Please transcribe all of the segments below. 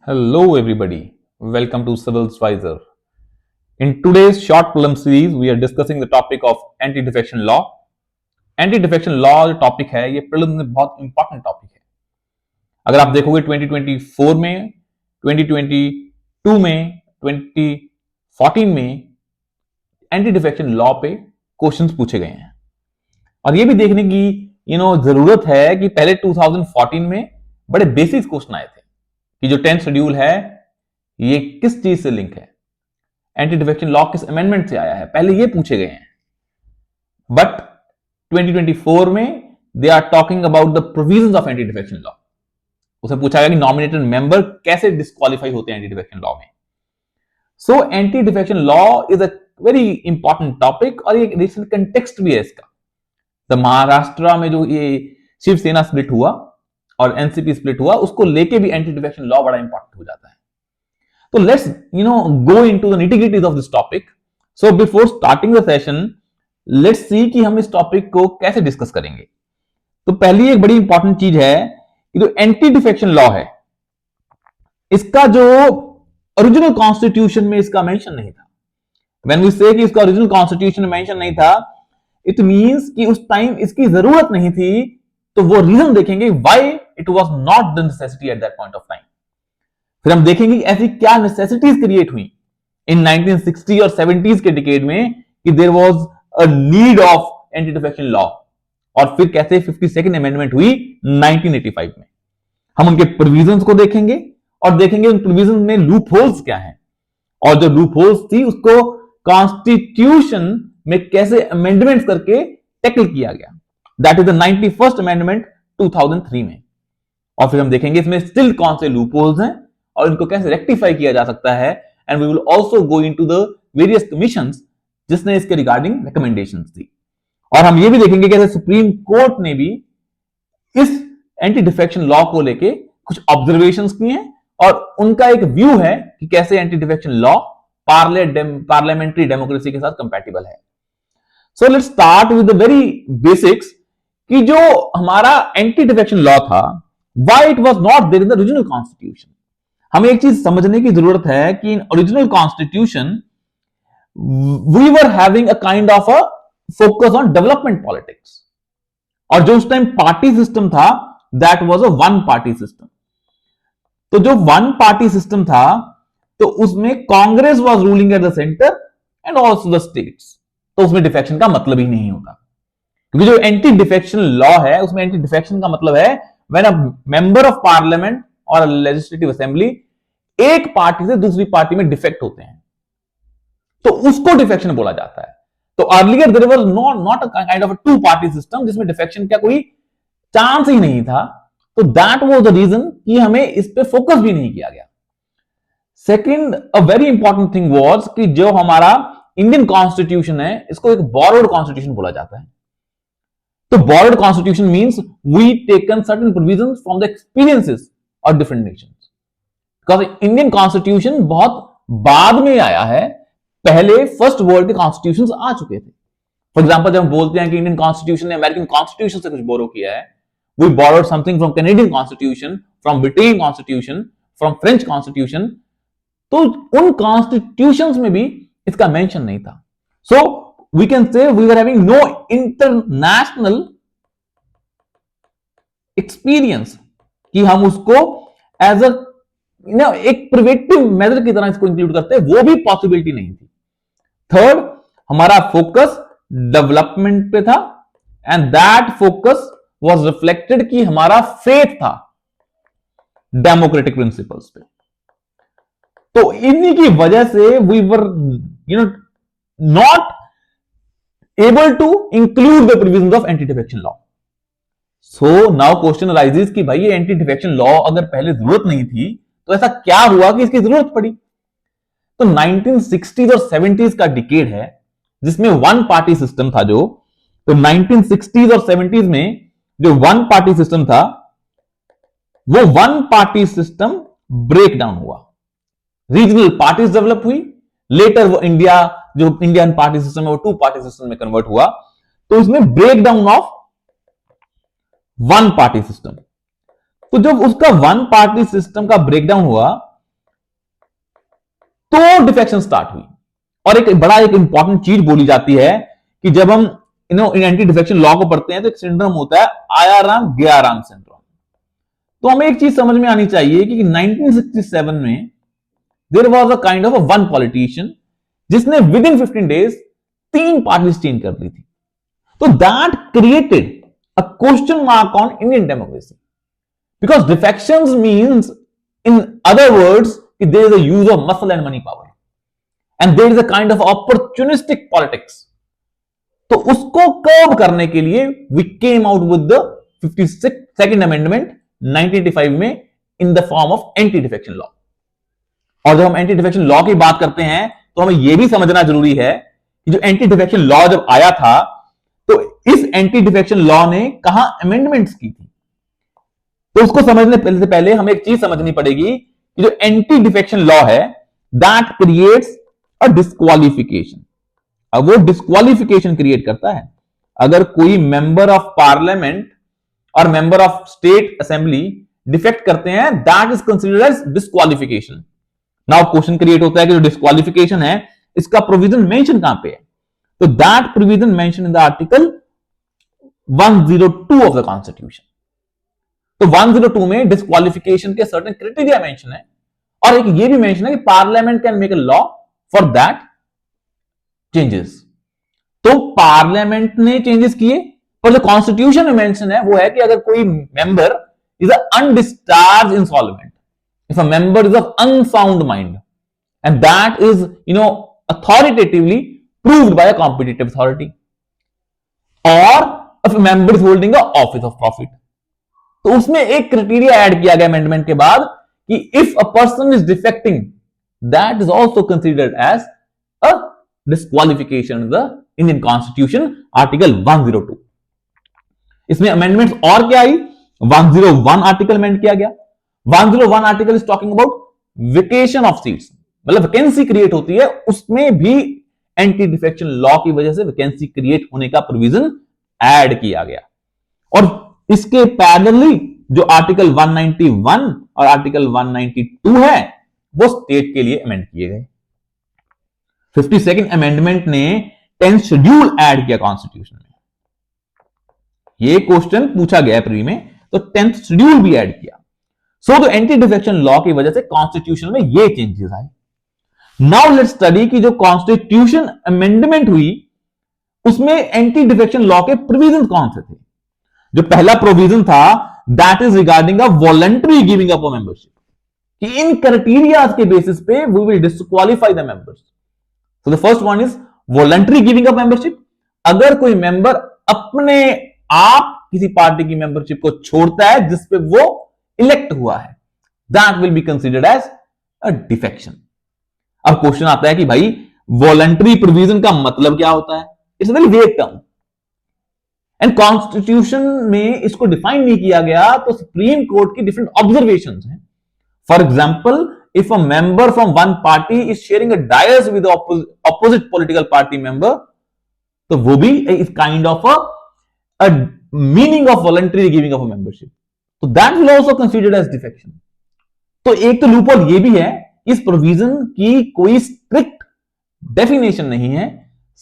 Hello everybody, welcome to Civil Advisor. In today's short problem series, we are discussing the topic of anti-defection law. Anti-defection law जो topic है ये prelims में बहुत important topic है. अगर आप देखोगे 2024 में, 2022 में, 2014 में एंटी डिफेक्शन लॉ पे क्वेश्चंस पूछे गए हैं. और ये भी देखने की जरूरत है कि पहले 2014 में बड़े बेसिक क्वेश्चन आए थे कि जो 10th शेड्यूल है ये किस चीज से लिंक है, एंटी डिफेक्शन लॉ किस अमेंडमेंट से आया है, पहले ये पूछे गए हैं. बट 2024 में they are talking about the provisions of anti defection law. उसे पूछा गया कि नॉमिनेटेड मेंबर कैसे डिस्क्वालीफाई होते हैं एंटी डिफेक्शन लॉ में. सो anti defection law is a very important topic और एक रिसेंट कंटेक्स्ट भी है इसका. द महाराष्ट्र में जो ये शिवसेना स्प्लिट हुआ और एनसीपी स्प्लिट हुआ, उसको लेके भी एंटी डिफेक्शन लॉ बड़ा इंपॉर्टेंट हो जाता है. तो let's go into the nitty-gritties of this topic. So before starting the session let's see कि हम इस टॉपिक को कैसे डिस्कस करेंगे. तो पहली एक बड़ी इंपॉर्टेंट चीज है कि जो एंटी डिफेक्शन लॉ है इसका जो ओरिजिनल कॉन्स्टिट्यूशन में इसका मेंशन नहीं था. व्हेन वी से कि इसका ओरिजिनल कॉन्स्टिट्यूशन में मेंशन नहीं था, इट मींस कि उस टाइम इसकी जरूरत नहीं थी. तो वो रीजन देखेंगे why it was not the necessity at that point of time. फिर हम देखेंगे कि ऐसी क्या नेसेसिटीज क्रिएट हुई इन 1960 और 70s के डिकेड में कि there was a need of anti defection law, और फिर कैसे 52nd अमेंडमेंट हुई 1985 में. हम उनके प्रोविजंस को देखेंगे और देखेंगे उन प्रोविजंस में लूप होल्स क्या हैं, और जो लूप होल्स थी उसको कॉन्स्टिट्यूशन में कैसे अमेंडमेंट्स करके टैकल किया गया. That is the 91st amendment 2003 में. और फिर हम देखेंगे इसमें स्टिल कौन से लूप होल्स हैं और इनको कैसे रेक्टिफाई किया जा सकता है. And we will also go into the various commissions जिसने इसके रिगार्डिंग रिकमेंडेशंस दी. और हम ये भी देखेंगे कैसे सुप्रीम कोर्ट ने भी इस एंटी डिफेक्शन लॉ को लेके कुछ ऑब्जर्वेशंस किए हैं और उनका एक व्यू है कि कैसे anti defection law parliamentary democracy के साथ कंपैटिबल है. So let's start with the very basics कि जो हमारा एंटी डिफेक्शन लॉ था, why it was not there in the original constitution. हमें एक चीज समझने की जरूरत है कि in original constitution we were having a kind of a focus on development politics, और जो उस टाइम पार्टी सिस्टम था that was a one party system. तो जो वन पार्टी सिस्टम था तो उसमें Congress was ruling at the centre and also the states. तो उसमें डिफेक्शन का मतलब ही नहीं होता, क्योंकि जो एंटी डिफेक्शन लॉ है उसमें एंटी डिफेक्शन का मतलब है when a member of parliament और लेजिस्लेटिव असेंबली एक पार्टी से दूसरी पार्टी में डिफेक्ट होते हैं तो उसको डिफेक्शन बोला जाता है. तो earlier there was not a kind of a two party system जिसमें डिफेक्शन का कोई चांस ही नहीं था. तो दैट वाज द रीजन कि हमें इस पे फोकस भी नहीं किया गया. Second, a very important thing was कि जो हमारा इंडियन कॉन्स्टिट्यूशन है इसको एक बोरोड कॉन्स्टिट्यूशन बोला जाता है. तो borrowed constitution means we taken certain provisions from the experiences of different nations. Because Indian constitution बहुत बाद में आया है, पहले फर्स्ट वर्ल्ड के कॉन्स्टिट्यूशंस आ चुके थे. फॉर एग्जांपल जब हम बोलते हैं कि इंडियन कॉन्स्टिट्यूशन ने अमेरिकन कॉन्स्टिट्यूशन से कुछ बोरो किया है, we borrowed something from Canadian constitution, from Britain constitution, from French constitution. तो उन कॉन्स्टिट्यूशंस में भी इसका मेंशन नहीं था. So we can say we were having no international experience कि हम उसको एज अ एक प्रिवेंटिव मेजर की तरह इसको इंक्लूड करते हैं, वो भी पॉसिबिलिटी नहीं थी. थर्ड, हमारा फोकस डेवलपमेंट पे था and that focus was reflected कि हमारा फेथ था डेमोक्रेटिक प्रिंसिपल्स पे. तो इन्हीं की वजह से we were not able to include the provisions of anti defection law. So now question arises कि भाई ये एंटी डिफेक्शन लॉ अगर पहले जरूरत नहीं थी तो ऐसा क्या हुआ कि इसकी जरूरत पड़ी. तो 1960s और 70s का डिकेड है जिसमें वन पार्टी सिस्टम था. जो तो 1960s और 70s में जो वन पार्टी सिस्टम था वो one party system break down हुआ, रीजनल पार्टीज डेवलप हुई. लेटर वो इंडिया जो इंडियन पार्टी सिस्टम है वो टू पार्टी सिस्टम में कन्वर्ट हुआ. तो इसमें break down of one party system. तो जब उसका वन पार्टी सिस्टम का ब्रेकडाउन हुआ तो डिफेक्शन स्टार्ट हुई। और एक बड़ा एक इंपॉर्टेंट चीज बोली जाती है कि जब हम एंटी डिफेक्शन लॉ को पढ़ते हैं तो एक सिंड्रोम होता है आयाराम गयाराम सिंड्रोम। तो हमें एक चीज समझ में आनी चाहिए कि 1967 में there was a kind of one politician जिसने within 15 days 3 parties change कर दी थी। तो that created a question mark on Indian democracy because defections means in other words कि there is a use of muscle and money power and there is a kind of opportunistic politics. तो उसको curb करने के लिए we came out with the 52nd amendment 1985 में in the form of anti defection law. और जब हम anti defection law की बात करते हैं तो हमें यह भी समझना जरूरी है कि जो एंटी डिफेक्शन लॉ जब आया था तो इस एंटी डिफेक्शन लॉ ने कहां अमेंडमेंट्स की थी। तो उसको समझने से पहले हमें एक चीज समझनी पड़ेगी कि जो एंटी डिफेक्शन लॉ है दैट क्रिएट्स अ डिस्क्वालिफिकेशन। अब वो डिस्क्वालिफिकेशन क्रिएट करता है। अगर कोई मेंबर ऑफ पार्लियामेंट और member of state assembly defect करते हैं that is considered as disqualification. Now question create होता है कि जो डिस्क्वालिफिकेशन है इसका प्रोविजन मेंशन कहां पे है। तो that provision mention in the article 102 of the constitution. तो 102 में डिस्क्वालिफिकेशन के सर्टेन क्राइटेरिया मेंशन है और एक ये भी मेंशन है कि parliament can make a law for that changes. तो पार्लियामेंट ने चेंजेस किए पर जो कॉन्स्टिट्यूशन में मेंशन है वो है कि अगर कोई member is undischarged insolvent, if a member is of unsound mind and that is authoritatively proved by a competitive authority or if a member is holding a office of profit। तो उसमें एक criteria add किया गया amendment के बाद कि if a person is defecting that is also considered as a disqualification in the Indian constitution article 102। इसमें amendments और क्या आई, 101 आर्टिकल अमेंड किया गया। 101 article is talking about vacation of seats, मतलब वैकेंसी क्रिएट होती है, उसमें भी एंटी डिफेक्शन लॉ की वजह से वैकेंसी क्रिएट होने का प्रोविजन ऐड किया गया। और इसके पैरेलली जो आर्टिकल 191 और आर्टिकल 192 है वो स्टेट के लिए अमेंड किए गए। 52nd अमेंडमेंट ने 10th शेड्यूल ऐड किया कॉन्स्टिट्यूशन में। ये क्वेश्चन पूछा गया प्री में, तो 10th शेड्यूल भी ऐड किया। So the anti defection law की वजह से कॉन्स्टिट्यूशन में ये चेंजेस आए। नाउ लेट्स स्टडी कि जो कॉन्स्टिट्यूशन अमेंडमेंट हुई उसमें एंटी डिफेक्शन लॉ के प्रोविजन कौन से थे। जो पहला प्रोविजन था that is regarding a voluntary giving up membership, कि इन क्राइटेरिया के बेसिस पे we will disqualify the members. So the first one is voluntary giving up membership. अगर कोई मेंबर अपने आप किसी पार्टी की मेंबरशिप को छोड़ता है जिसपे वो इलेक्ट हुआ है that will be considered as a defection. अब क्वेश्चन आता है कि भाई वॉलंटरी प्रोविजन का मतलब क्या होता है। It's very vague term and constitution में इसको डिफाइन नहीं किया गया, तो सुप्रीम कोर्ट की डिफरेंट ऑब्जर्वेशंस हैं। For example if a member from one party is sharing a dais with opposite political party member, तो वो भी is kind of a meaning of voluntary giving of a membership, तो that will also considered as defection. तो एक तो loophole ये भी है, इस प्रोविजन की कोई स्ट्रिक्ट डेफिनेशन नहीं है,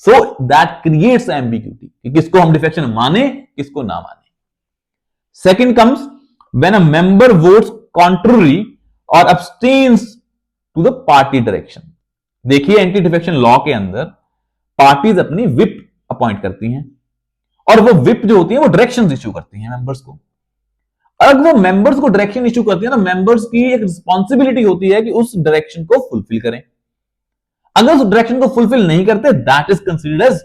सो दैट क्रिएट्स एम्बिग्यूटी कि किसको हम डिफेक्शन माने किसको ना माने। Second comes when a member votes contrary और अब्सटेन्स टू द पार्टी डायरेक्शन। देखिए एंटी डिफेक्शन लॉ के अंदर पार्टीज अपनी विप अपॉइंट करती हैं और वो विप जो होती है वो डायरेक्शंस इश्यू करती हैं मेंबर्स को। अगर वो मेंबर्स को डायरेक्शन इश्यू करती है ना, मेंबर्स की एक रिस्पॉन्सिबिलिटी होती है कि उस डायरेक्शन को फुलफिल करें। अगर उस डायरेक्शन को फुलफिल नहीं करते that is considered as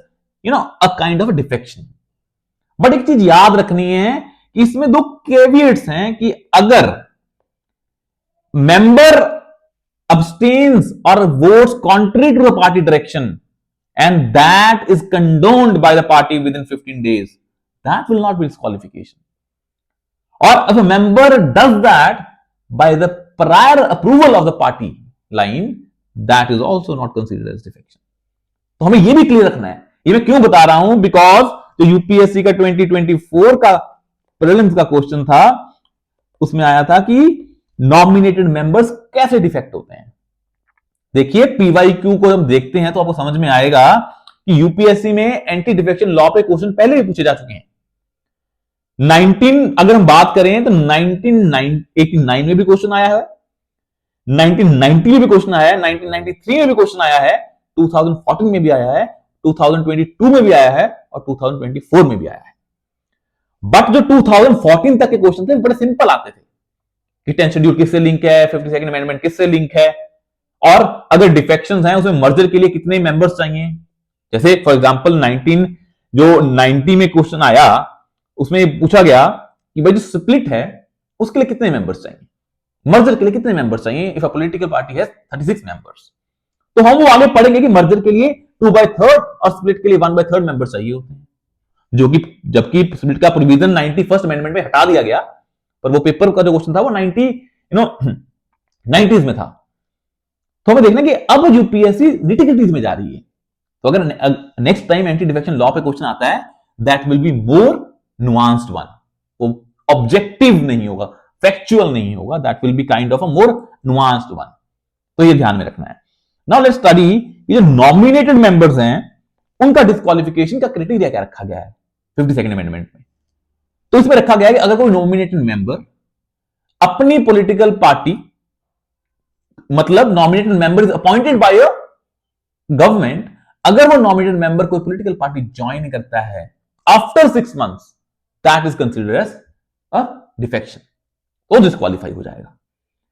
a kind of defection. But एक चीज याद रखनी है कि इसमें दो कैविएट्स हैं कि अगर member abstains or votes contrary to the party direction and that is condoned by the party within 15 days, that will not be disqualification. Or if a member does that by the prior approval of the party line, that is also not considered as defection. तो हमें यह भी clear रखना है। ये मैं क्यों बता रहा हूं, बिकॉज जो यूपीएससी का 2024 का प्रीलिम्स का क्वेश्चन था उसमें आया था कि नॉमिनेटेड मेंबर्स कैसे डिफेक्ट होते हैं। देखिए पीवाईक्यू को हम देखते हैं तो आपको समझ में आएगा कि यूपीएससी में एंटी डिफेक्शन लॉ पे क्वेश्चन पहले भी पूछे जा चुके हैं। 19 अगर हम बात करें तो 1989 में भी क्वेश्चन आया है, 1990 में भी क्वेश्चन आया है, 1993 में भी क्वेश्चन आया है, 2014 में भी आया है, 2022 में भी आया है और 2024 में भी आया है। बट जो 2014 तक के क्वेश्चन थे बड़े सिंपल आते थे कि 10th शेड्यूल किससे लिंक है, 52nd अमेंडमेंट किससे लिंक है, और अगर डिफेक्शंस हैं उसमें मर्जर के लिए कितने मेंबर्स चाहिए। जैसे फॉर एग्जांपल 90 में क्वेश्चन आया, उसमें पूछा गया कि भाई जो स्प्लिट है उसके लिए कितने मेंबर्स चाहिए, मर्जर के लिए कितने मेंबर्स चाहिए if a political party has 36 members. तो हम वो आगे पढ़ेंगे कि मर्जर के लिए 2/3 और स्प्लिट के लिए 1/3 मेंबर चाहिए होते हैं, जो कि जबकि स्प्लिट का प्रोविजन 91st अमेंडमेंट में हटा दिया गया, पर वो पेपर का जो क्वेश्चन था वो 90s में था। तो हमें देखना कि अब यूपीएससी निटिग्रिटीज में जा रही है। तो अगर next time anti defection law पे क्वेश्चन आता है, that will be more nuanced one, वो ऑब्जेक्टिव नहीं होगा, फैक्चुअल नहीं होगा, that will B kind of a more nuanced one. तो ये ध्यान में रखना है। नाउ लेट्स स्टडी ये जो नॉमिनेटेड मेंबर्स हैं उनका डिस्क्वालिफिकेशन का क्राइटेरिया क्या रखा गया है 52nd अमेंडमेंट में। तो इसमें रखा गया है कि अगर कोई नॉमिनेटेड मेंबर अपनी पॉलिटिकल पार्टी, मतलब nominated member is appointed by a government, अगर वो नॉमिनेटेड मेंबर कोई पॉलिटिकल पार्टी ज्वाइन करता है after 6 months, that is considered as a defection, तो डिस्क्वालीफाई हो जाएगा।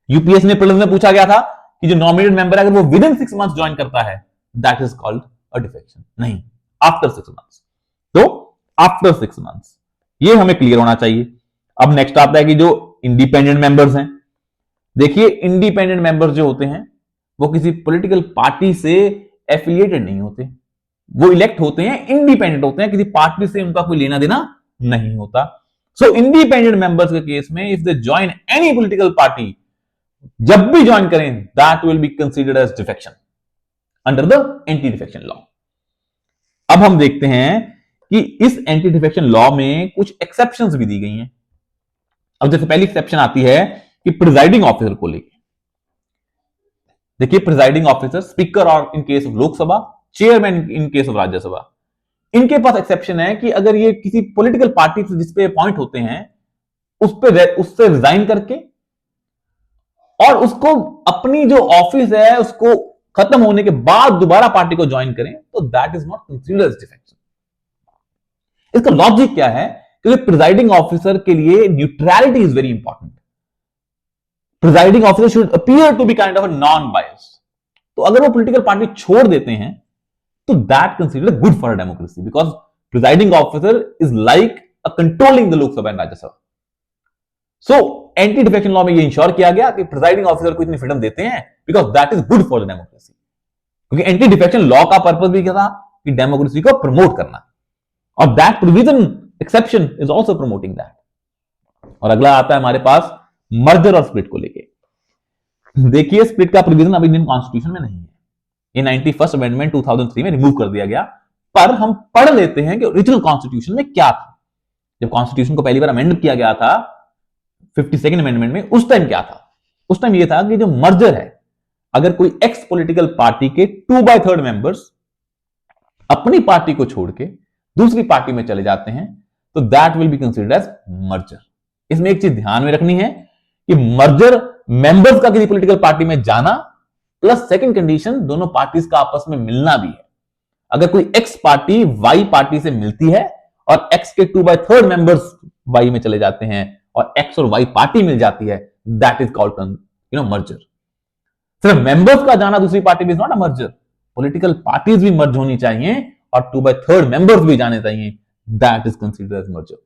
यूपीएससी ने प्रीलिम्स में पूछा गया था कि जो नॉमिनेटेड मेंबर है अगर वो विद इन 6 मंथ्स ज्वाइन करता है, that is called a defection, नहीं आफ्टर 6 मंथ्स। तो आफ्टर 6 मंथ्स ये हमें क्लियर होना चाहिए। अब नेक्स्ट आता है कि जो इंडिपेंडेंट मेंबर्स हैं, देखिए इंडिपेंडेंट मेंबर्स जो होते हैं वो किसी पॉलिटिकल पार्टी से एफिलिएटेड नहीं होते, वो इलेक्ट होते हैं, इंडिपेंडेंट होते हैं, किसी पार्टी से उनका कोई लेना देना नहीं होता। सो इंडिपेंडेंट मेंबर्स के केस में if they join any political party, जब भी ज्वाइन करें, that will be considered as defection under the anti defection law. अब हम देखते हैं कि इस एंटी डिफेक्शन लॉ में कुछ एक्सेप्शंस भी दी गई हैं। अब जैसे पहली एक्सेप्शन आती है कि प्रिजाइडिंग ऑफिसर को लेकर, देखिए प्रिजाइडिंग ऑफिसर, स्पीकर और in case of Lok Sabha, chairman in case of Rajya Sabha, इनके पास एक्सेप्शन है कि अगर ये किसी पॉलिटिकल पार्टी से जिसपे अपॉइंट होते हैं उससे रिजाइन करके और उसको अपनी जो ऑफिस है उसको खत्म होने के बाद दोबारा पार्टी को ज्वाइन करें, तो that is not considered as defection. इसका लॉजिक क्या है? क्योंकि प्रिजाइडिंग ऑफिसर के लिए neutrality is very important. Presiding officer should appear to be kind of a non bias. तो अगर वो पॉलिटिकल पार्टी छोड़ देते हैं तो that considered good for democracy, because presiding officer is like a controlling the Lok Sabha and Rajya Sabha. So anti defection law में ये ensure किया गया कि प्रिजाइडिंग ऑफिसर को इतनी फ्रीडम देते हैं because that is good for the democracy. क्योंकि एंटी डिफेक्शन लॉ का पर्पस भी क्या था कि डेमोक्रेसी को प्रमोट करना, और that provision exception is also promoting that. और अगला आता है हमारे पास मर्जर और स्प्लिट को लेके। देखिए स्प्लिट का प्रोविजन अब इंडियन कॉन्स्टिट्यूशन में नहीं है, ये 91st अमेंडमेंट 2003 में रिमूव कर दिया गया। पर हम पढ़ लेते हैं कि ओरिजिनल कॉन्स्टिट्यूशन में क्या था। जब कॉन्स्टिट्यूशन को पहली बार अमेंड किया गया था 52nd अमेंडमेंट में, उस टाइम क्या था? उस टाइम ये था कि जो मर्जर है, अगर कोई एक्स पॉलिटिकल पार्टी के 2/3 मेंबर्स अपनी पार्टी को छोड़ के दूसरी पार्टी में चले जाते हैं, तो that will be considered as merger. इसमें एक चीज ध्यान में रखनी है कि मर्जर मेंबर्स का किसी पॉलिटिकल पार्टी में जाना प्लस सेकंड कंडीशन दोनों पार्टीज का आपस में मिलना भी है। अगर कोई एक्स पार्टी वाई पार्टी से मिलती है और एक्स के 2/3 मेंबर्स वाई में चले जाते हैं और एक्स और वाई पार्टी मिल जाती है, दैट इज कॉल्ड मर्जर। सिर्फ मेंबर्स का जाना दूसरी पार्टी में is not a merger, political parties भी मर्ज होनी चाहिए और 2/3 मेंबर्स भी जाने चाहिए, that is considered as merger.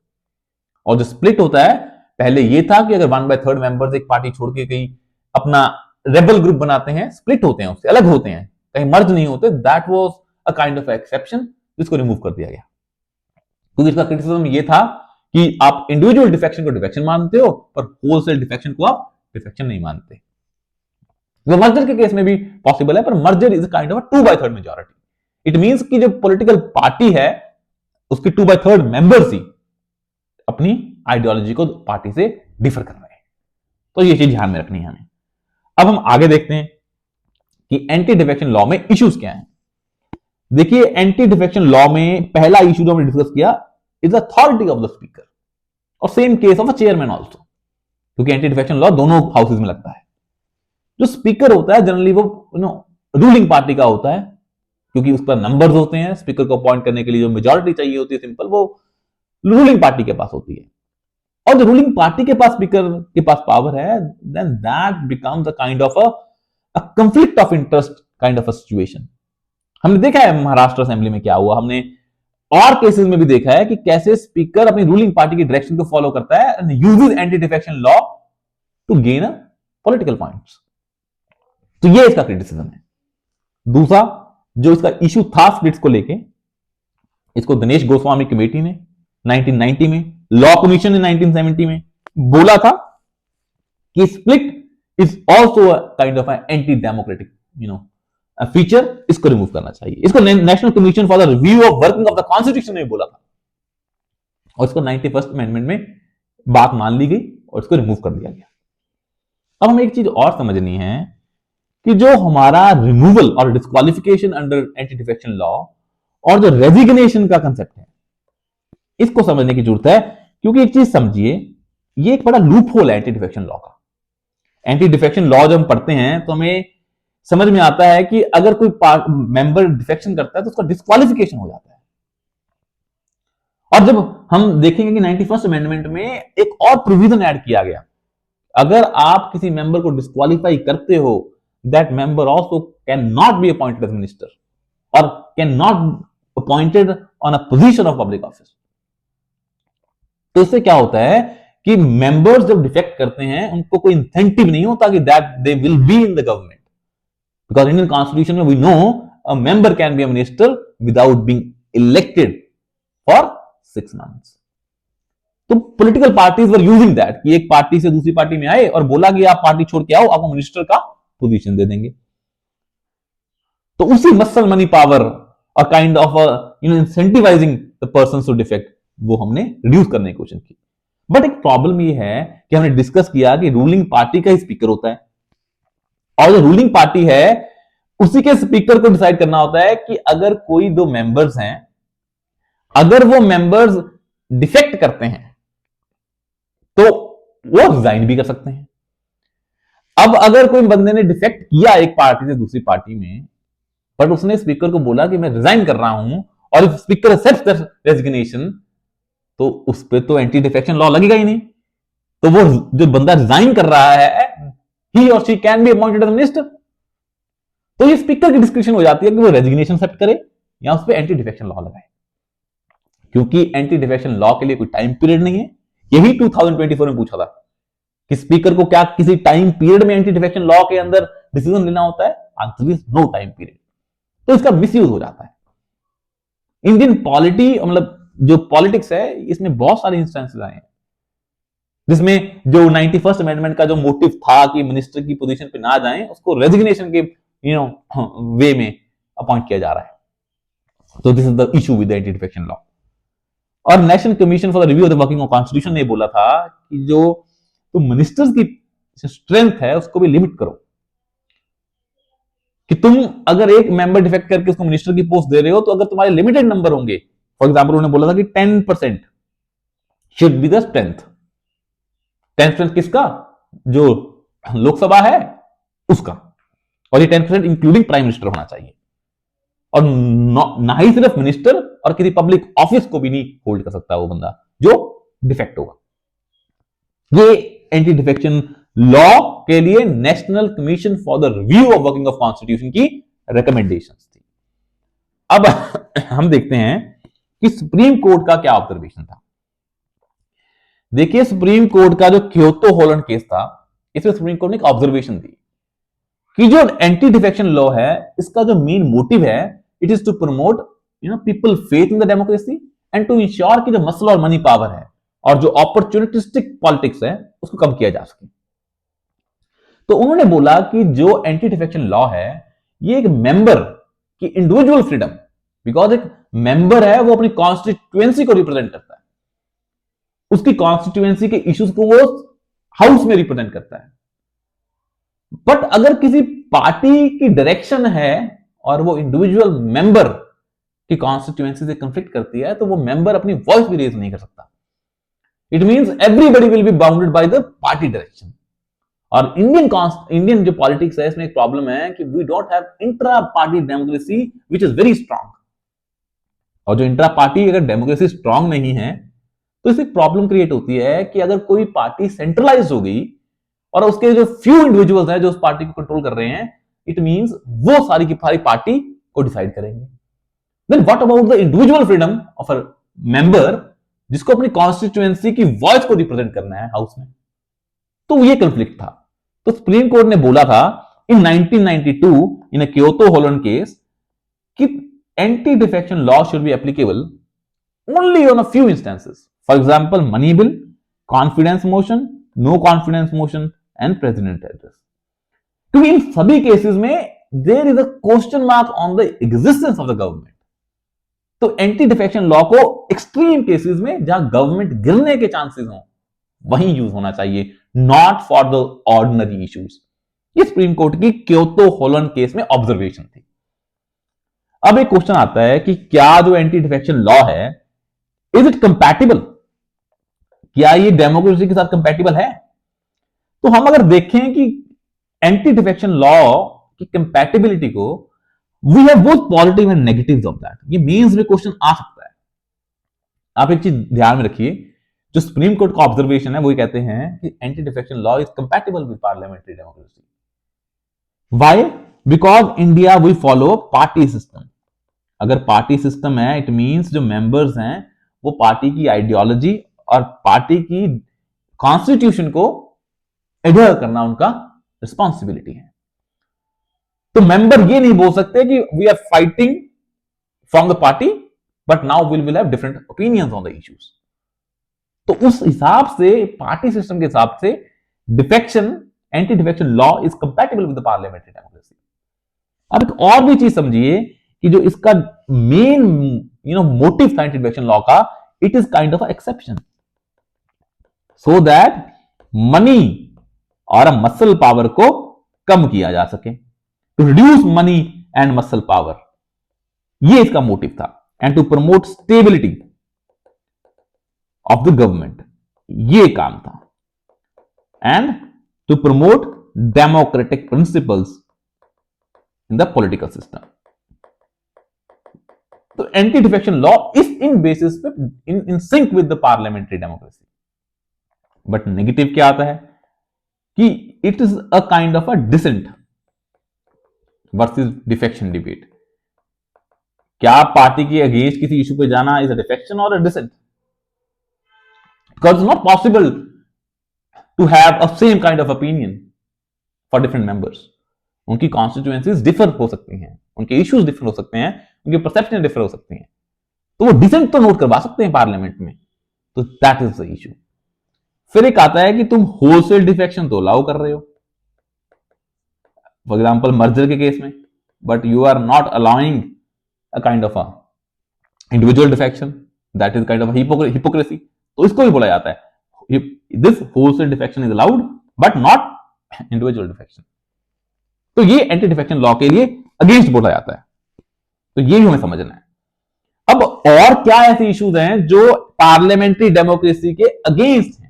और जो स्प्लिट होता है, पहले ये था कि अगर 1/3 मेंबर्स एक पार्टी छोड़ के कहीं अपना रेबल ग्रुप बनाते हैं, स्प्लिट होते हैं, उससे अलग होते हैं, कहीं मर्ज नहीं होते, that was a kind of exception, जिसको रिमूव कर दिया गया। क्योंकि इसका क्रिटिसिज्म ये था कि आप इंडिविजुअल डिफेक्शन को डिफेक्शन मानते हो पर होलसेल डिफेक्शन को आप डिफेक्शन नहीं मानते। वो मर्जर के केस में भी पॉसिबल है, पर merger is kind of 2/3 majority. It means कि जो पॉलिटिकल पार्टी है उसके 2/3 मेंबर्स ही अपनी आइडियोलॉजी को पार्टी से डिफर कर रहे हैं। तो ये चीज ध्यान में रखनी है हमें। अब हम आगे देखते हैं कि एंटी डिफेक्शन लॉ में इश्यूज क्या हैं। देखिए, एंटी डिफेक्शन लॉ में पहला इशू जो हमने डिस्कस किया is authority of the speaker, और same case of a chairman also, क्योंकि एंटी डिफेक्शन लॉ दोनों हाउसेज में लगता है। जो स्पीकर होता है जनरली वो रूलिंग पार्टी का होता है, क्योंकि उस पर नंबर्स होते हैं। स्पीकर को अपॉइंट करने के लिए जो मेजॉरिटी चाहिए होती है सिंपल, वो रूलिंग पार्टी के पास होती है। और जो रूलिंग पार्टी के पास स्पीकर के पास पावर है, then that becomes a kind of a conflict of interest kind of a situation. हमने देखा है महाराष्ट्र असेंबली में क्या हुआ, हमने और केसेस में भी देखा है कि कैसे स्पीकर अपनी रूलिंग पार्टी की डायरेक्शन को फॉलो करता है and uses anti defection law to gain a political points. तो ये इसका क्रिटिसिज्म है। दूसरा जो इसका इशू था स्प्लिट्स को लेके, इसको दिनेश गोस्वामी कमेटी ने 1990 में, लॉ कमीशन ने 1970 में बोला था कि split is also kind of anti democratic feature, इसको रिमूव करना चाहिए। इसको national commission for the review of working of the constitution ने बोला था, और इसको 91st अमेंडमेंट में बात मान ली गई और इसको रिमूव कर दिया गया। अब हमें एक चीज और समझनी है कि जो हमारा रिमूवल और disqualification under anti defection law और जो रेजिग्नेशन का कंसेप्ट है, इसको समझने की जरूरत है। क्योंकि एक चीज समझिए, ये एक बड़ा लूप होल है एंटी डिफेक्शन लॉ का। एंटी डिफेक्शन लॉ जब हम पढ़ते हैं तो हमें समझ में आता है कि अगर कोई मेंबर डिफेक्शन करता है तो उसका डिस्क्वालिफिकेशन हो जाता है। और जब हम देखेंगे कि 91st अमेंडमेंट में एक और प्रोविजन ऐड किया गया, अगर आप किसी मेंबर को डिस्क्वालीफाई करते हो, that member also can not be appointed as minister और can not appointed on a position of public office. तो इससे क्या होता है कि मेंबर्स जब डिफेक्ट करते हैं उनको कोई इंसेंटिव नहीं होता कि that they will be in the government, because Indian constitution में we know a member can be a minister without being elected for 6 months। तो political parties were using that कि एक पार्टी से दूसरी पार्टी में आए और बोला कि आप पार्टी छोड़ के आओ, आपको मिनिस्टर का पोजीशन दे देंगे। तो उसी मसल मनी पावर और kind of incentivising the person to defect, वो हमने रिड्यूस करने की कोशिश की। बट एक प्रॉब्लम ये है कि हमने डिस्कस किया कि रूलिंग पार्टी का ही स्पीकर होता है, और जो रूलिंग पार्टी है उसी के स्पीकर को डिसाइड करना होता है कि अगर कोई 2 मेंबर्स हैं, अगर वो मेंबर्स डिफेक्ट करते हैं तो वो रिजाइन भी कर सकते हैं। अब अगर कोई बंदे ने डिफेक्ट किया एक पार्टी से दूसरी पार्टी में, बट उसने स्पीकर को बोला कि मैं रिजाइन कर रहा हूं, और इफ स्पीकर एक्सेप्ट्स रेजिग्नेशन, तो उस पर तो एंटी डिफेक्शन लॉ लगेगा ही नहीं। तो वो जो बंदा रिजाइन कर रहा है, ही और she can be appointed as minister. तो ये स्पीकर की डिस्क्रिप्शन हो जाती है कि वो रेजिग्नेशन एक्सेप्ट करे या उस पर एंटी डिफेक्शन लॉ लगाए, क्योंकि एंटी डिफेक्शन लॉ के लिए कोई टाइम पीरियड नहीं है। यही 2024 में पूछा था कि स्पीकर को क्या किसी टाइम पीरियड में एंटी डिफेक्शन लॉ के अंदर डिसीजन लेना होता है? Answer is no time period. तो इसका मिसयूज हो जाता है। इंडियन पॉलिटी मतलब जो पॉलिटिक्स है, इसमें बहुत सारे इंस्टेंसेस आए हैं जिसमें जो 91st अमेंडमेंट का जो मोटिव था कि मिनिस्टर की पोजीशन पे ना जाएं, उसको रेजिग्नेशन के वे में अपॉइंट किया जा रहा है। तो this is the issue with anti defection law. और national commission for the review of the working of constitution ने बोला था कि जो तो मिनिस्टर्स की स्ट्रेंथ है उसको भी लिमिट करो, कि तुम अगर एक मेंबर डिफेक्ट करके उसको मिनिस्टर की पोस्ट दे रहे हो, तो अगर तुम्हारे लिमिटेड नंबर होंगे, फॉर एग्जाम्पल उन्होंने बोला था कि 10% शुड बी द स्ट्रेंथ। 10% किसका? जो लोकसभा है उसका, और ये 10% इंक्लूडिंग प्राइम मिनिस्टर होना चाहिए, और ना ही सिर्फ मिनिस्टर और किसी पब्लिक ऑफिस को भी नहीं होल्ड कर सकता वो बंदा जो डिफेक्ट होगा। ये एंटी डिफेक्शन लॉ के लिए national commission for the review of working of constitution की रिकमेंडेशंस थी। अब हम देखते हैं कि सुप्रीम कोर्ट का क्या ऑब्जर्वेशन था। देखिए, सुप्रीम कोर्ट का जो क्योतो हॉलैंड केस था, इसमें सुप्रीम कोर्ट ने एक ऑब्जर्वेशन दी कि जो एंटी डिफेक्शन लॉ है, इसका जो मेन मोटिव है, it is to promote people faith in the democracy and to ensure कि जो मसल और मनी पावर है और जो अपॉर्चुनिटिस्टिक पॉलिटिक्स है उसको कम किया जा सके। तो उन्होंने बोला कि जो एंटी डिफेक्शन लॉ है, ये एक मेंबर की इंडिविजुअल फ्रीडम, बिकॉज एक मेंबर है वो अपनी कॉन्स्टिट्यूएंसी को रिप्रेजेंट करता है, उसकी कॉन्स्टिट्यूएंसी के इश्यूज को वो हाउस में रिप्रेजेंट करता है। बट अगर किसी पार्टी की डायरेक्शन है और वो इंडिविजुअल मेंबर की कॉन्स्टिट्यूएंसी से कंफ्लिक्ट करती है तो वो मेंबर अपनी वॉइस भी रेज नहीं कर सकता। It means everybody will be bounded by the party direction. और इंडियन जो पॉलिटिक्स है इसमें एक प्रॉब्लम है कि we don't have intra party democracy which is very strong. और जो इंट्रा पार्टी अगर डेमोक्रेसी स्ट्रांग नहीं है तो इससे प्रॉब्लम क्रिएट होती है कि अगर कोई पार्टी सेंट्रलाइज हो गई और उसके जो फ्यू इंडिविजुअल्स हैं जो उस पार्टी को कंट्रोल कर रहे हैं, इट मींस वो सारी की सारी पार्टी को डिसाइड करेंगे। Then what about the individual freedom of a member जिसको अपनी कॉन्स्टिट्यूएंसी की वॉइस को रिप्रेजेंट करना है हाउस में? तो ये कंफ्लिक्ट था। तो सुप्रीम कोर्ट ने बोला था in 1992 in a Kihoto Hollohan case कि anti defection law should be applicable only on a few instances. For example money bill, confidence motion, no confidence motion and president address. क्योंकि इन सभी केसेस में there is a question mark on the existence of the government. तो anti defection law को extreme cases में जहां government गिरने के चांसेस हो वहीं यूज होना चाहिए, not for the ordinary issues. ये सुप्रीम कोर्ट की क्योतो होलैंड केस में ऑब्जर्वेशन थी। अब एक क्वेश्चन आता है कि क्या जो एंटी डिफेक्शन लॉ है इज इट कंपैटिबल, क्या ये डेमोक्रेसी के साथ कंपैटिबल है? तो हम अगर देखें कि एंटी डिफेक्शन लॉ की कंपैटिबिलिटी को, we have both positive and negatives of that. ये मेंस में क्वेश्चन आ सकता है। आप एक चीज ध्यान में रखिए, जो सुप्रीम कोर्ट का ऑब्जर्वेशन है वो कहते हैं कि anti defection law is compatible with parliamentary democracy. Why? Because India we follow party system. अगर पार्टी सिस्टम है इट मींस जो मेंबर्स हैं वो पार्टी की आइडियोलॉजी और पार्टी की कॉन्स्टिट्यूशन को एडयर करना उनका रिस्पॉन्सिबिलिटी है। तो मेंबर ये नहीं बोल सकते कि we are fighting from the party but now will have different opinions on the issues. तो उस हिसाब से पार्टी सिस्टम के हिसाब से defection anti defection law is compatible with the parliamentary democracy. अब एक और भी चीज समझिए कि जो इसका मेन मोटिव था एंटी डिफेक्शन लॉ का, it is kind of exception so that money और मसल पावर को कम किया जा सके, to reduce money and muscle power. ये इसका मोटिव था, and to promote stability of the government, ये काम था, and to promote democratic principles in the political system. तो anti defection law is in basis पे in sync with the parliamentary democracy. But negative क्या आता है कि it is a kind of a dissent versus defection debate. क्या party के against किसी issue पे जाना इज अ डिफेक्शन और a dissent? Because it's not possible to have a same kind of opinion for different members. उनकी constituencies differ हो सकती हैं, उनके इश्यूज डिफर हो सकते हैं, उनकी परसेप्शन डिफर हो सकती हैं, तो वो डिसेंट तो नोट करवा सकते हैं पार्लियामेंट में। तो दैट इज द इशू। फिर एक आता है कि तुम होलसेल डिफेक्शन तो अलाउ कर रहे हो, फॉर एग्जाम्पल मर्जर के केस में, but you are not allowing a kind of individual defection, that is kind of hypocrisy. तो इसको भी बोला जाता है this wholesale defection is allowed but not individual defection. तो ये एंटी डिफेक्शन लॉ के लिए अगेंस्ट बोला जाता है। तो ये भी हमें समझना है। अब और क्या ऐसे इश्यूज हैं जो पार्लियामेंट्री डेमोक्रेसी के अगेंस्ट हैं?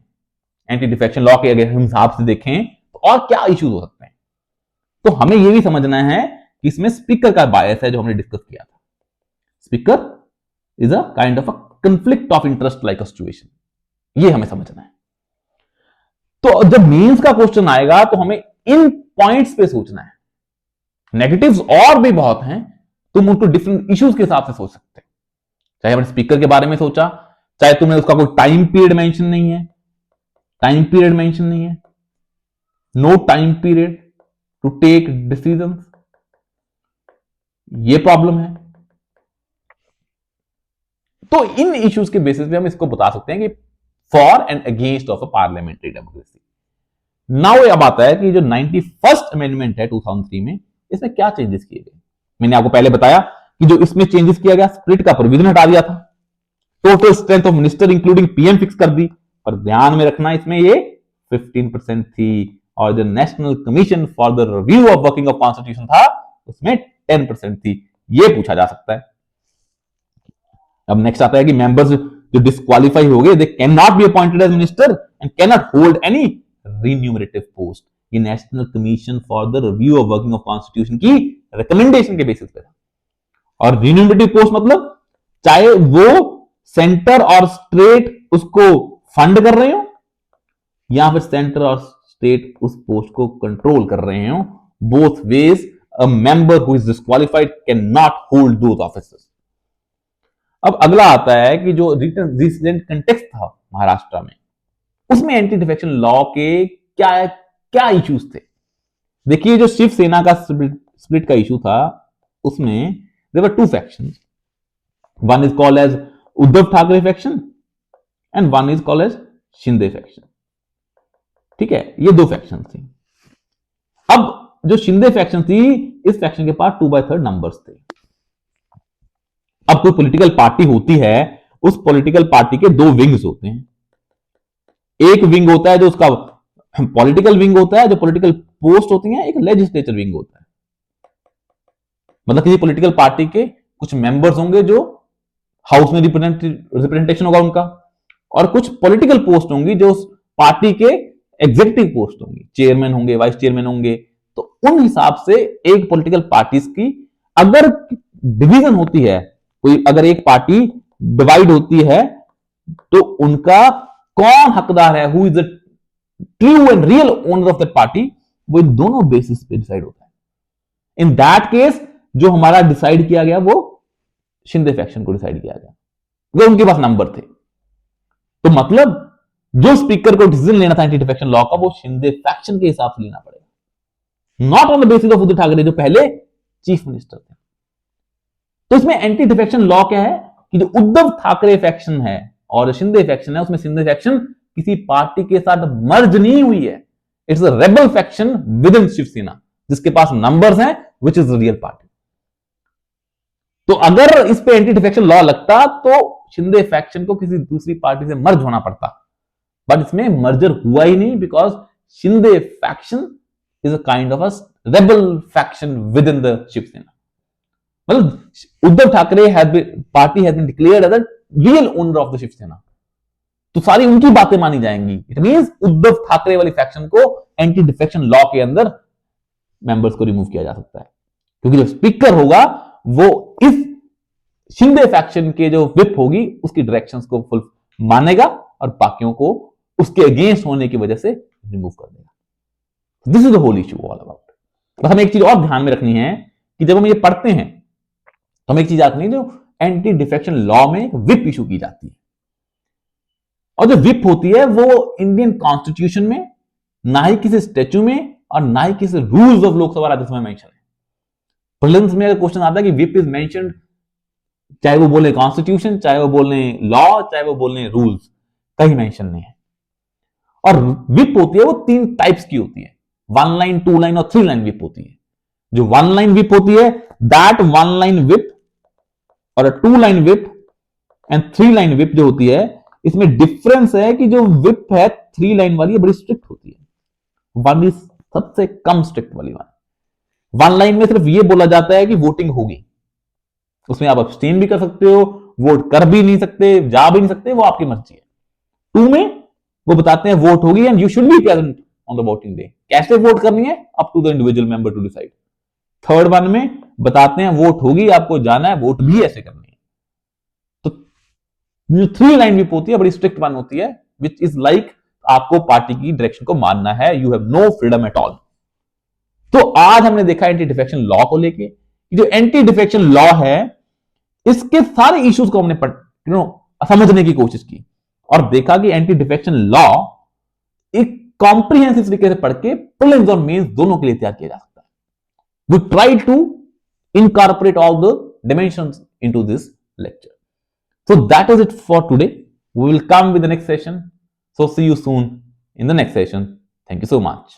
एंटी डिफेक्शन लॉ के अगर हम हिसाब से देखें तो और क्या इश्यूज हो सकते हैं? तो हमें यह भी समझना है कि इसमें स्पीकर का बायस है जो हमने डिस्कस किया था। Speaker is a kind of a conflict of interest like a situation, ये हमें समझना है। तो जब मेंस का क्वेश्चन आएगा तो हमें इन पॉइंट्स पे सोचना है। नेगेटिव्स और भी बहुत हैं, तुम उनको डिफरेंट इश्यूज के हिसाब से सोच सकते हैं। चाहे हमने स्पीकर के बारे में सोचा, चाहे तुमने उसका कोई टाइम पीरियड मेंशन नहीं है, टाइम पीरियड मेंशन नहीं है, no time period to take decisions, ये प्रॉब्लम है। तो इन इश्यूज के बेसिस पे हम इसको बता सकते हैं कि for and against of a parliamentary democracy. Now अब आता है कि जो 91st अमेंडमेंट है 2003 में, इसमें क्या चेंजेस किए गए। मैंने आपको पहले बताया कि जो इसमें चेंजेस किया गया, स्प्लिट का प्रोविजन हटा दिया था, total strength of minister including PM fix कर दी, पर ध्यान में रखना इसमें ये 15% थी और जो national commission for the review of working of constitution था उसमें 10% थी। ये पूछा जा सकता है। अब नेक्स्ट आता है कि मेंबर्स जो डिस्क्वालीफाई हो गए, they can not be appointed as minister and can not hold any remunerative post. ये national commission for the review of working of constitution की रिकमेंडेशन के बेसिस पे था। और रिन्यूमरेटिव पोस्ट मतलब चाहे वो सेंटर और स्टेट उसको फंड कर रहे हो या फिर सेंटर और स्टेट उस पोस्ट को कंट्रोल कर रहे हो, both ways a member who is disqualified can not hold those offices. अब अगला आता है कि जो रिसेंट कंटेक्स्ट था महाराष्ट्र में, उसमें एंटी डिफेक्शन लॉ के क्या क्या इश्यूज थे। देखिए जो शिवसेना का स्प्लिट का इशू था उसमें there were two factions, one is called as Uddhav Thackeray faction and one is called as Shinde faction. ठीक है, ये दो फैक्शन थी। अब जो शिंदे फैक्शन थी, इस फैक्शन के पास 2/3 नंबर्स थे। अब कोई पॉलिटिकल पार्टी होती है, उस पॉलिटिकल पार्टी के दो विंग्स होते हैं। एक विंग होता है जो उसका पॉलिटिकल विंग होता है, जो पॉलिटिकल पोस्ट होती है, एक लेजिस्लेचर विंग होता है। मतलब किसी पॉलिटिकल पार्टी के कुछ मेंबर्स होंगे जो हाउस में रिप्रेजेंटेशन होगा उनका, और कुछ पॉलिटिकल पोस्ट होंगी जो उस पार्टी के एग्जीक्यूटिव पोस्ट होंगी, चेयरमैन होंगे, वाइस चेयरमैन होंगे। तो उन हिसाब से एक पॉलिटिकल पार्टीज की अगर डिवीजन होती है, कोई अगर एक पार्टी डिवाइड होती है, तो उनका कौन हकदार है, who is the true and real owner of that party, वो इन दोनों बेसिस पे डिसाइड होता है। इन दैट केस जो हमारा डिसाइड किया गया वो शिंदे फैक्शन को डिसाइड किया गया, वो उनके पास नंबर थे। तो मतलब जो स्पीकर को डिसीजन लेना था एंटी डिफेक्शन लॉ का, वो शिंदे फैक्शन के हिसाब से लेना पड़ेगा, not on the basis of Uddhav Thackeray जो पहले चीफ मिनिस्टर थे। तो इसमें एंटी डिफेक्शन लॉ क्या है कि जो उद्धव ठाकरे फैक्शन है और शिंदे फैक्शन है, उसमें शिंदे फैक्शन किसी पार्टी के साथ मर्ज नहीं हुई है। It's a rebel faction within Shiv Sena, जिसके पास नंबर्स हैं, विच इज रियल पार्टी। तो अगर इस पे एंटी डिफेक्शन लॉ लगता तो शिंदे फैक्शन को किसी दूसरी पार्टी से मर्ज होना पड़ता, बट इसमें मर्जर हुआ ही नहीं, because Shinde faction is a kind of a rebel faction within the Shiv Sena. मतलब Uddhav Thackeray party has been declared as a real owner of the Shiv Sena, तो सारी उनकी बातें मानी जाएंगी। इट मींस उद्धव ठाकरे वाली फैक्शन को एंटी डिफेक्शन लॉ के अंदर मेंबर्स को रिमूव किया जा सकता है, क्योंकि जो स्पीकर होगा वो इस शिंदे फैक्शन के जो विप होगी उसकी डायरेक्शंस को फुल मानेगा और बाकियों को उसके अगेंस्ट होने की वजह से रिमूव कर देगा। This is the whole issue all about. बस हमें एक चीज और ध्यान में रखनी है कि जब हम ये पढ़ते हैं तो हमें एक चीज रखनी है, जो एंटी डिफेक्शन लॉ में एक विप इशू की जाती है, और जो विप होती है वो इंडियन कॉन्स्टिट्यूशन में ना ही किसी स्टैच्यू में और ना ही किसी रूल्स ऑफ लोकसभा राज्यसभा में मेंशन है। प्रीलिम्स में अगर क्वेश्चन आता है कि विप इज मेंशन्ड, चाहे वो बोले कॉन्स्टिट्यूशन, चाहे वो बोले लॉ, चाहे वो बोले रूल्स, कहीं मेंशन नहीं है। और विप होती है वो 3 टाइप्स की होती है, 1 लाइन, 2 लाइन और 3 लाइन विप होती है। जो 1 लाइन विप होती है, दैट 1 लाइन विप और 2 line whip and 3 line whip जो होती है, इसमें डिफरेंस है कि जो विप है 3 लाइन वाली है बड़ी स्ट्रिक्ट होती है, 1 इज सबसे कम स्ट्रिक्ट वाली वन। 1 लाइन में सिर्फ ये बोला जाता है कि वोटिंग होगी, उसमें आप अब्सटेन भी कर सकते हो, वोट कर भी नहीं सकते, जा भी नहीं सकते, वो आपकी मर्जी है। 2 में वो बताते हैं वोट होगी and you should be present on the voting day. कैसे वोट करनी है, up to the individual member to decide. 3rd one में बताते हैं वोट होगी, आपको जाना है, वोट भी ऐसे करनी है। तो जो 3 लाइन विप होती है बड़ी स्ट्रिक्ट वन होती है, विच इज लाइक आपको पार्टी की डायरेक्शन को मानना है, you have no freedom at all. तो आज हमने देखा एंटी डिफेक्शन लॉ को लेके, जो एंटी डिफेक्शन लॉ है इसके सारे इश्यूज को हमने समझने की कोशिश की और देखा कि एंटी डिफेक्शन लॉ एक कॉम्प्रिहेंसिव तरीके से पढ़ के प्रीलिम्स और मेंस दोनों के लिए तैयार किया जा सकता है। We try to incorporate all the dimensions into this lecture. So that is it for today. We will come with the next session. So see you soon in the next session. Thank you so much.